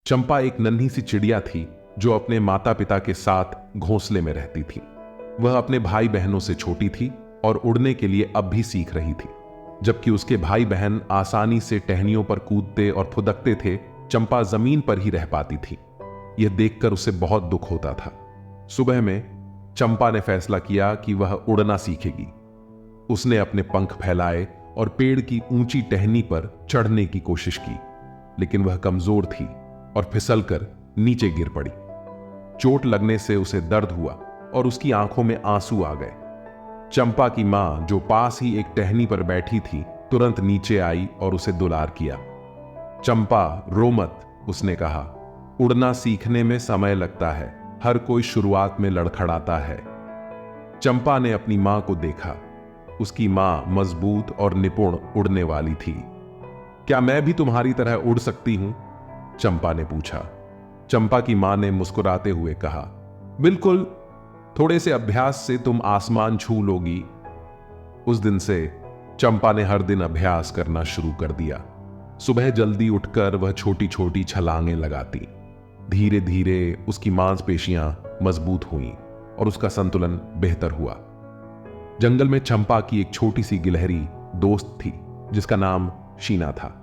चंपा एक नन्ही सी चिड़िया थी जो अपने माता पिता के साथ घोंसले में रहती थी। वह अपने भाई बहनों से छोटी थी और उड़ने के लिए अब भी सीख रही थी। जबकि उसके भाई बहन आसानी से टहनियों पर कूदते और फुदकते थे, चंपा जमीन पर ही रह पाती थी। यह देखकर उसे बहुत दुख होता था। सुबह में चंपा ने फैसला किया कि वह उड़ना सीखेगी। उसने अपने पंख फैलाए और पेड़ की ऊंची टहनी पर चढ़ने की कोशिश की, लेकिन वह कमजोर थी और फिसलकर नीचे गिर पड़ी। चोट लगने से उसे दर्द हुआ और उसकी आंखों में आंसू आ गए। चंपा की मां, जो पास ही एक टहनी पर बैठी थी, तुरंत नीचे आई और उसे दुलार किया। चंपा, रो मत, उसने कहा। उड़ना सीखने में समय लगता है, हर कोई शुरुआत में लड़खड़ाता है। चंपा ने अपनी मां को देखा। उसकी मां मजबूत और निपुण उड़ने वाली थी। क्या मैं भी तुम्हारी तरह उड़ सकती हूं? चंपा ने पूछा। चंपा की मां ने मुस्कुराते हुए कहा, बिल्कुल, थोड़े से अभ्यास से तुम आसमान छू लोगी। उस दिन से चंपा ने हर दिन अभ्यास करना शुरू कर दिया। सुबह जल्दी उठकर वह छोटी छोटी छलांगें लगाती। धीरे धीरे उसकी मांसपेशियां मजबूत हुईं और उसका संतुलन बेहतर हुआ। जंगल में चंपा की एक छोटी सी गिलहरी दोस्त थी जिसका नाम शीना था।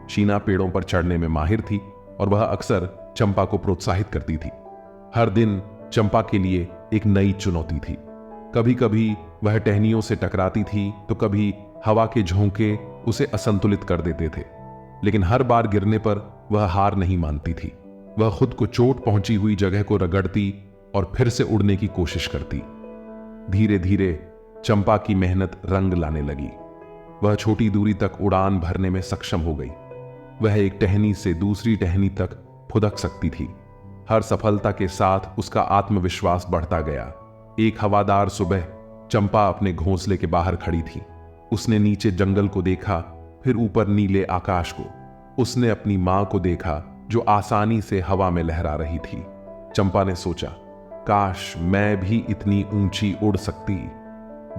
शीना पेड़ों पर चढ़ने में माहिर थी और वह अक्सर चंपा को प्रोत्साहित करती थी। हर दिन चंपा के लिए एक नई चुनौती थी। कभी कभी वह टहनियों से टकराती थी तो कभी हवा के झोंके उसे असंतुलित कर देते थे, लेकिन हर बार गिरने पर वह हार नहीं मानती थी। वह खुद को चोट पहुंची हुई जगह को रगड़ती और फिर से उड़ने की कोशिश करती। धीरे धीरे चंपा की मेहनत रंग लाने लगी। वह छोटी दूरी तक उड़ान भरने में सक्षम हो गई। वह एक टहनी से दूसरी टहनी तक फुदक सकती थी। हर सफलता के साथ उसका आत्मविश्वास बढ़ता गया। एक हवादार सुबह चंपा अपने घोंसले के बाहर खड़ी थी। उसने नीचे जंगल को देखा, फिर ऊपर नीले आकाश को। उसने अपनी मां को देखा जो आसानी से हवा में लहरा रही थी। चंपा ने सोचा, काश मैं भी इतनी ऊंची उड़ सकती।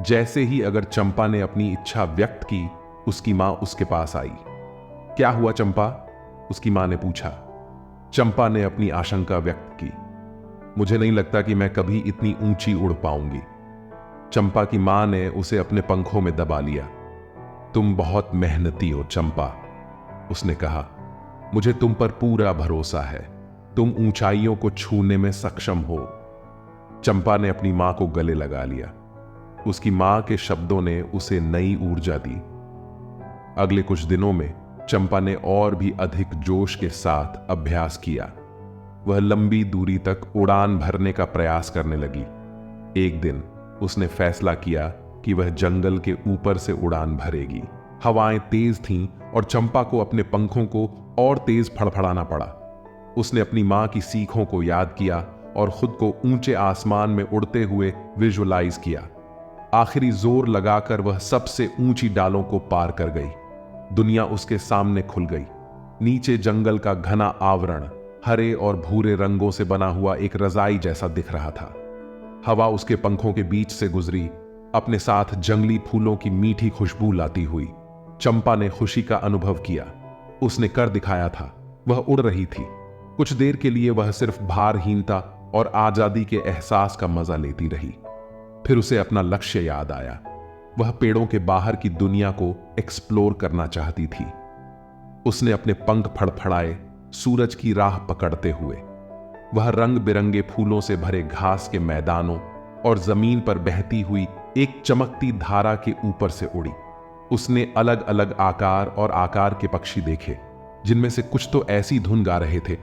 जैसे ही अगर चंपा ने अपनी इच्छा व्यक्त की, उसकी मां उसके पास आई। क्या हुआ चंपा? उसकी मां ने पूछा। चंपा ने अपनी आशंका व्यक्त की। मुझे नहीं लगता कि मैं कभी इतनी ऊंची उड़ पाऊंगी। चंपा की मां ने उसे अपने पंखों में दबा लिया। तुम बहुत मेहनती हो चंपा, उसने कहा। मुझे तुम पर पूरा भरोसा है। तुम ऊंचाइयों को छूने में सक्षम हो। चंपा ने अपनी मां को गले लगा लिया। उसकी मां के शब्दों ने उसे नई ऊर्जा दी। अगले कुछ दिनों में चंपा ने और भी अधिक जोश के साथ अभ्यास किया। वह लंबी दूरी तक उड़ान भरने का प्रयास करने लगी। एक दिन उसने फैसला किया कि वह जंगल के ऊपर से उड़ान भरेगी। हवाएं तेज थीं और चंपा को अपने पंखों को और तेज फड़फड़ाना पड़ा। उसने अपनी मां की सीखों को याद किया और खुद को ऊंचे आसमान में उड़ते हुए विजुअलाइज किया। आखिरी जोर लगाकर वह सबसे ऊंची डालों को पार कर गई। दुनिया उसके सामने खुल गई। नीचे जंगल का घना आवरण हरे और भूरे रंगों से बना हुआ एक रजाई जैसा दिख रहा था। हवा उसके पंखों के बीच से गुजरी, अपने साथ जंगली फूलों की मीठी खुशबू लाती हुई। चंपा ने खुशी का अनुभव किया। उसने कर दिखाया था। वह उड़ रही थी। कुछ देर के लिए वह सिर्फ भारहीनता और आजादी के एहसास का मजा लेती रही। फिर उसे अपना लक्ष्य याद आया। वह पेड़ों के बाहर की दुनिया को एक्सप्लोर करना चाहती थी। उसने अपने पंख फड़फड़ाए, सूरज की राह पकड़ते हुए। वह रंग बिरंगे फूलों से भरे घास के मैदानों और जमीन पर बहती हुई एक चमकती धारा के ऊपर से उड़ी। उसने अलग अलग आकार और आकार के पक्षी देखे, जिनमें से कुछ तो ऐसी धुन गा रहे थे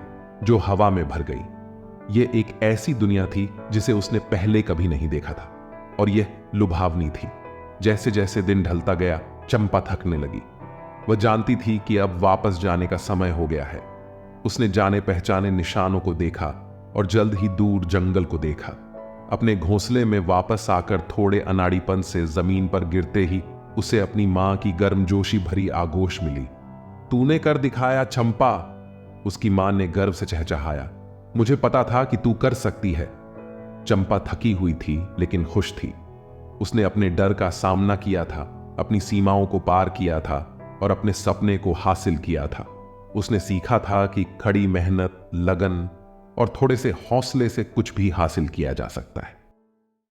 जो हवा में भर गई। यह एक ऐसी दुनिया थी जिसे उसने पहले कभी नहीं देखा था और यह लुभावनी थी। जैसे जैसे दिन ढलता गया, चंपा थकने लगी। वह जानती थी कि अब वापस जाने का समय हो गया है। उसने जाने पहचाने निशानों को देखा और जल्द ही दूर जंगल को देखा। अपने घोंसले में वापस आकर थोड़े अनाड़ीपन से जमीन पर गिरते ही उसे अपनी मां की गर्मजोशी भरी आगोश मिली। तूने कर दिखाया चंपा, उसकी मां ने गर्व से चहचहाया। मुझे पता था कि तू कर सकती है। चंपा थकी हुई थी लेकिन खुश थी। उसने अपने डर का सामना किया था, अपनी सीमाओं को पार किया था और अपने सपने को हासिल किया था। उसने सीखा था कि कड़ी मेहनत, लगन और थोड़े से हौसले से कुछ भी हासिल किया जा सकता है।